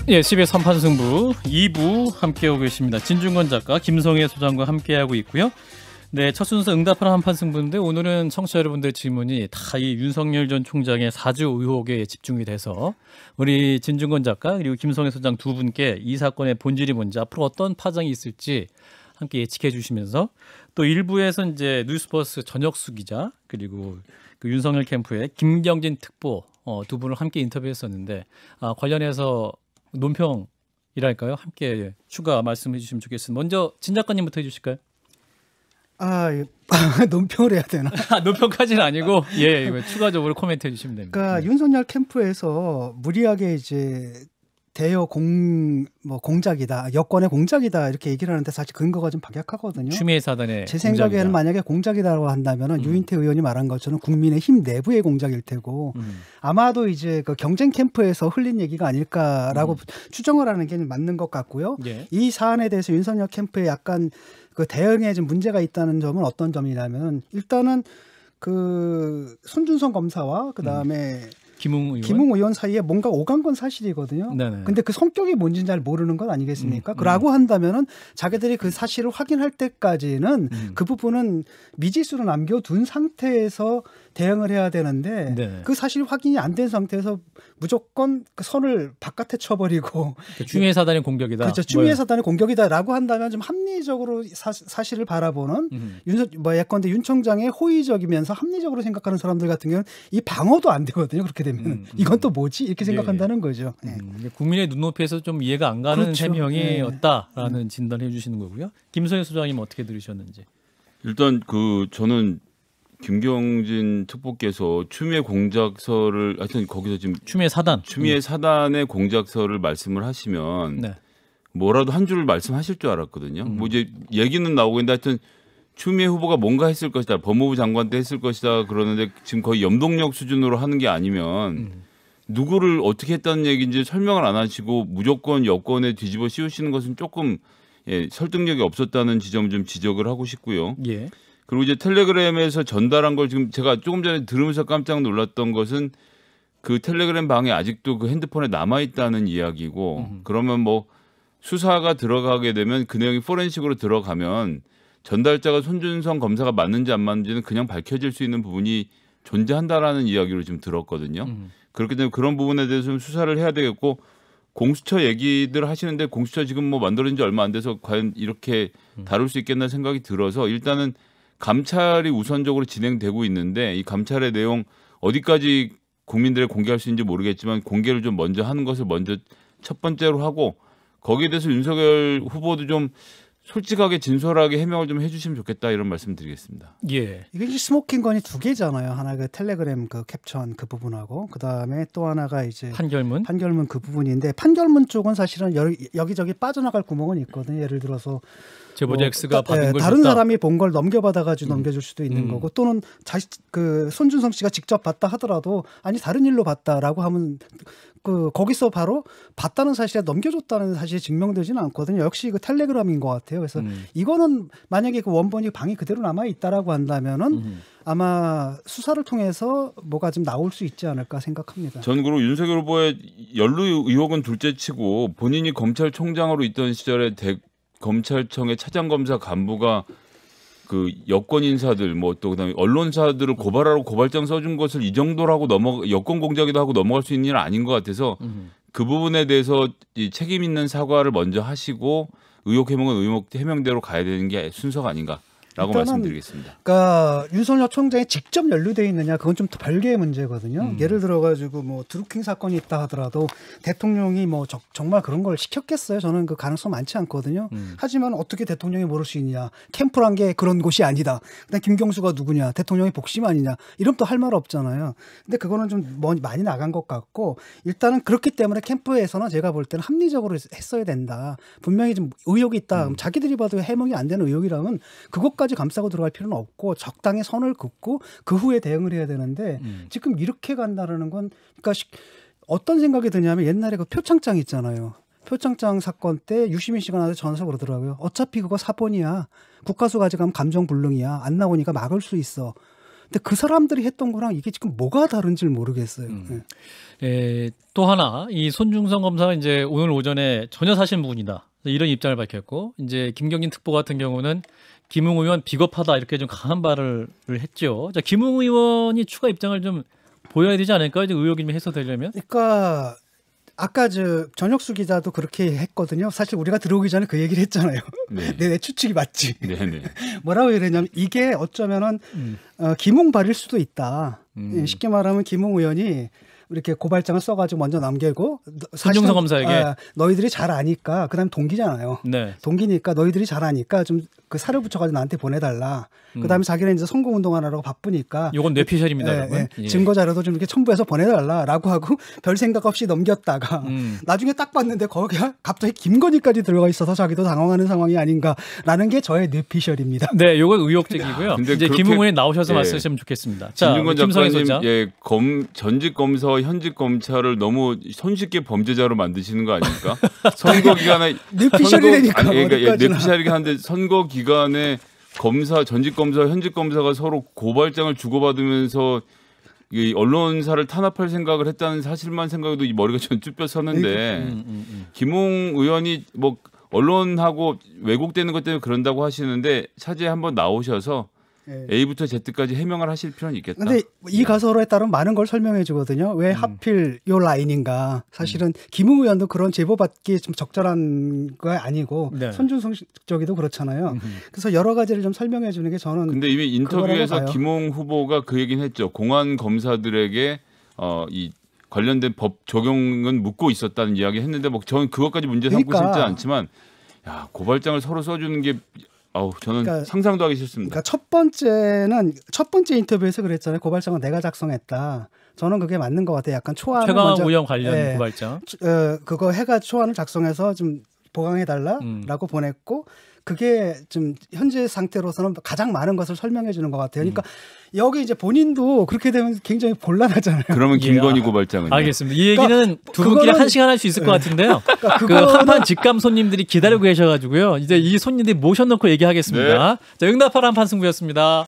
예, CBS 한판승부 2부 함께하고 계십니다. 진중권 작가, 김성애 소장과 함께하고 있고요. 네, 첫 순서 응답하는 한판승부인데 오늘은 청취자 여러분들의 질문이 다 이 윤석열 전 총장의 사주 의혹에 집중이 돼서 우리 진중권 작가 그리고 김성애 소장 두 분께 이 사건의 본질이 뭔지 앞으로 어떤 파장이 있을지 함께 예측해 주시면서 또 1부에서 이제 뉴스버스 전혁수 기자 그리고 그 윤석열 캠프의 김경진 특보 두 분을 함께 인터뷰했었는데 관련해서 논평이랄까요? 함께 추가 말씀해 주시면 좋겠습니다. 먼저 진 작가님부터 해주실까요? 논평을 해야 되나? 논평까지는 아니고 추가적으로 코멘트 해주시면 됩니다. 그러니까 윤석열 캠프에서 무리하게 이제 대여 공작이다, 여권의 공작이다 이렇게 얘기를 하는데 사실 근거가 좀 박약하거든요. 추미애 사단의 제 생각에는 공작이다. 만약에 공작이라고 한다면은 유인태 의원이 말한 것처럼 국민의힘 내부의 공작일 테고 아마도 이제 그 경쟁 캠프에서 흘린 얘기가 아닐까라고 추정을 하는 게 맞는 것 같고요. 예. 이 사안에 대해서 윤석열 캠프에 약간 그 대응에 좀 문제가 있다는 점은 어떤 점이냐면 일단은 그 손준성 검사와 그 다음에 김웅 의원 사이에 뭔가 오간 건 사실이거든요. 네네. 근데 그 성격이 뭔지는 잘 모르는 건 아니겠습니까? 그라고 한다면은 자기들이 그 사실을 확인할 때까지는 그 부분은 미지수로 남겨둔 상태에서 대응을 해야 되는데 네. 그 사실 확인이 안 된 상태에서 무조건 그 선을 바깥에 쳐버리고 추미애 사단의 공격이다. 그렇죠. 추미애 사단의 공격이다라고 한다면 좀 합리적으로 사실을 바라보는 예컨대 윤 총장의 호의적이면서 합리적으로 생각하는 사람들 같은 경우는 이 방어도 안 되거든요. 그렇게 되면 이건 또 뭐지 이렇게 생각한다는 거죠. 네. 국민의 눈높이에서 좀 이해가 안 가는 그렇죠. 해명이었다라는 진단해 주시는 거고요. 김성애 소장님 어떻게 들으셨는지. 일단 저는 김경진 특보께서 추미애 공작서를 하여튼 거기서 지금 추미애 사단의 공작서를 말씀을 하시면 네. 뭐라도 한 줄을 말씀하실 줄 알았거든요. 뭐 이제 얘기는 나오고 있는데 하여튼 추미애 후보가 뭔가 했을 것이다. 법무부 장관 때 했을 것이다. 그러는데 지금 거의 염동력 수준으로 하는 게 아니면 누구를 어떻게 했다는 얘기인지 설명을 안 하시고 무조건 여권에 뒤집어 씌우시는 것은 조금 설득력이 없었다는 지점을 좀 지적을 하고 싶고요. 예. 그리고 이제 텔레그램에서 전달한 걸 지금 제가 조금 전에 들으면서 깜짝 놀랐던 것은 그 텔레그램 방에 아직도 그 핸드폰에 남아 있다는 이야기고 그러면 뭐 수사가 들어가게 되면 그 내용이 포렌식으로 들어가면 전달자가 손준성 검사가 맞는지 안 맞는지는 그냥 밝혀질 수 있는 부분이 존재한다라는 이야기를 좀 들었거든요. 그렇기 때문에 그런 부분에 대해서 좀 수사를 해야 되겠고 공수처 얘기들 하시는데 공수처 지금 뭐 만들어진 지 얼마 안 돼서 과연 이렇게 다룰 수 있겠나 생각이 들어서 일단은 감찰이 우선적으로 진행되고 있는데 이 감찰의 내용 어디까지 국민들에 공개할 수 있는지 모르겠지만 공개를 좀 먼저 하는 것을 먼저 첫 번째로 하고 거기에 대해서 윤석열 후보도 좀 솔직하게 진솔하게 해명을 좀 해주시면 좋겠다 이런 말씀드리겠습니다. 예. 이게 이제 스모킹 건이 두 개잖아요. 하나 그 텔레그램 그 캡션 그 부분하고 그 다음에 또 하나가 이제 판결문 그 부분인데 판결문 쪽은 사실은 여기저기 빠져나갈 구멍은 있거든요. 예를 들어서 제보자 X가 받은 걸 다른 줬다. 사람이 본 걸 넘겨받아가지고 넘겨줄 수도 있는 거고 또는 그 손준성 씨가 직접 봤다 하더라도 아니 다른 일로 봤다라고 하면 그 거기서 바로 봤다는 사실에 넘겨줬다는 사실이 증명되지는 않거든요. 역시 그 텔레그램인 것 같아요. 그래서 이거는 만약에 그 원본이 방이 그대로 남아 있다라고 한다면은 아마 수사를 통해서 뭐가 좀 나올 수 있지 않을까 생각합니다. 전 그리고 윤석열 후보의 연루 의혹은 둘째치고 본인이 검찰총장으로 있던 시절에 검찰청의 차장검사 간부가 그 여권 인사들 뭐 또 그다음에 언론사들을 고발하라고 고발장 써준 것을 이 정도라고 여권 공작이도 하고 넘어갈 수 있는 일은 아닌 것 같아서 그 부분에 대해서 이 책임 있는 사과를 먼저 하시고 의혹 해명은 의혹 해명대로 가야 되는 게 순서가 아닌가라고 말씀드리겠습니다. 그러니까 윤석열 총장이 직접 연루돼 있느냐 그건 좀 별개의 문제거든요. 예를 들어가지고 뭐 드루킹 사건이 있다 하더라도 대통령이 뭐 정말 그런 걸 시켰겠어요? 저는 그 가능성 많지 않거든요. 하지만 어떻게 대통령이 모를 수 있냐? 캠프란 게 그런 곳이 아니다. 그다음 김경수가 누구냐? 대통령의 복심 아니냐? 이러면 또 할 말 없잖아요. 근데 그거는 좀 많이 나간 것 같고 일단은 그렇기 때문에 캠프에서는 제가 볼 때는 합리적으로 했어야 된다. 분명히 좀 의혹이 있다. 그럼 자기들이 봐도 해명이 안 되는 의혹이라면 그것까지 감싸고 들어갈 필요는 없고 적당히 선을 긋고 그 후에 대응을 해야 되는데 지금 이렇게 간다라는 건 그러니까 어떤 생각이 드냐면 옛날에 그 표창장 있잖아요. 표창장 사건 때 유시민 씨가 나한테 전화해서 그러더라고요. 어차피 그거 사본이야. 국가수 가져가면 감정불능이야. 안 나오니까 막을 수 있어. 근데 그 사람들이 했던 거랑 이게 지금 뭐가 다른지 모르겠어요. 또 하나 이 손중성 검사가 이제 오늘 오전에 전혀 사실 무근이다 이런 입장을 밝혔고 이제 김경진 특보 같은 경우는 김웅 의원 비겁하다 이렇게 좀 강한 발언을 했죠. 자, 김웅 의원이 추가 입장을 좀 보여야 되지 않을까요? 이제 의혹이 좀 해소되려면. 그러니까 아까 전혁수 기자도 그렇게 했거든요. 사실 우리가 들어오기 전에 그 얘기를 했잖아요. 네. 내 추측이 맞지. 네네. 뭐라고 이랬냐면 이게 어쩌면은 김웅 발일 수도 있다. 쉽게 말하면 김웅 의원이 이렇게 고발장을 써가지고 먼저 남기고 손중성 검사에게 너희들이 잘 아니까 그다음 동기잖아요. 네. 동기니까 너희들이 잘 아니까 좀 그 살을 붙여가지고 나한테 보내달라. 그다음에 자기는 이제 선거운동하느라고 바쁘니까. 이건 뇌피셜입니다, 여러분. 예. 증거 자료도 좀 이렇게 첨부해서 보내달라라고 하고 별 생각 없이 넘겼다가 나중에 딱 봤는데 거기에 갑자기 김건희까지 들어가 있어서 자기도 당황하는 상황이 아닌가라는 게 저의 뇌피셜입니다. 네, 요건 의혹적이고요. 이제 김웅 의원이 나오셔서 예. 말씀하시면 좋겠습니다. 자, 진중권 김성애 작가님, 소장. 예, 전직 검사와 현직 검찰을 너무 손쉽게 범죄자로 만드시는 거 아닙니까? 선거 기간에 뇌피셜이라니까. 그러니까 뇌피셜이긴 한데 선거 기간에 전직 검사, 현직 검사가 서로 고발장을 주고받으면서 이 언론사를 탄압할 생각을 했다는 사실만 생각해도 이 머리가 전쭈뼛 서는데 김웅 의원이 뭐 언론하고 왜곡되는 것 때문에 그런다고 하시는데 차제에 한번 나오셔서 A부터 Z까지 해명을 하실 필요는 있겠다. 근데 이 가설에 따른 많은 걸 설명해 주거든요. 왜 하필 요 라인인가. 사실은 김웅 의원도 그런 제보받기 좀 적절한 거 아니고 네. 손준성 쪽이도 그렇잖아요. 그래서 여러 가지를 좀 설명해 주는 게 저는 근데 이미 인터뷰에서 봐요. 김웅 후보가 그 얘기는 했죠. 공안 검사들에게 이 관련된 법 적용은 묻고 있었다는 이야기 했는데 뭐 저는 그것까지 문제 삼고 그러니까. 싶지 않지만 야, 고발장을 서로 써주는 게 저는 그러니까, 상상도 하기 싫습니다. 그러니까 첫 번째 인터뷰에서 그랬잖아요. 고발장은 내가 작성했다. 저는 그게 맞는 것 같아요. 약간 초안을 최강욱 먼저 의원 관련 고발장. 그거 해가 초안을 작성해서 좀 보강해달라라고 보냈고 그게 좀 현재 상태로서는 가장 많은 것을 설명해 주는 것 같아요. 그러니까 여기 이제 본인도 그렇게 되면 굉장히 곤란하잖아요. 그러면 김건희 고발장은 알겠습니다. 이 얘기는 두 분끼리 한 시간 할 수 있을 것 같은데요. 그 한판 직감 손님들이 기다리고 계셔가지고요. 이제 이 손님들이 모셔놓고 얘기하겠습니다. 네. 자, 응답하라 한판 승부였습니다.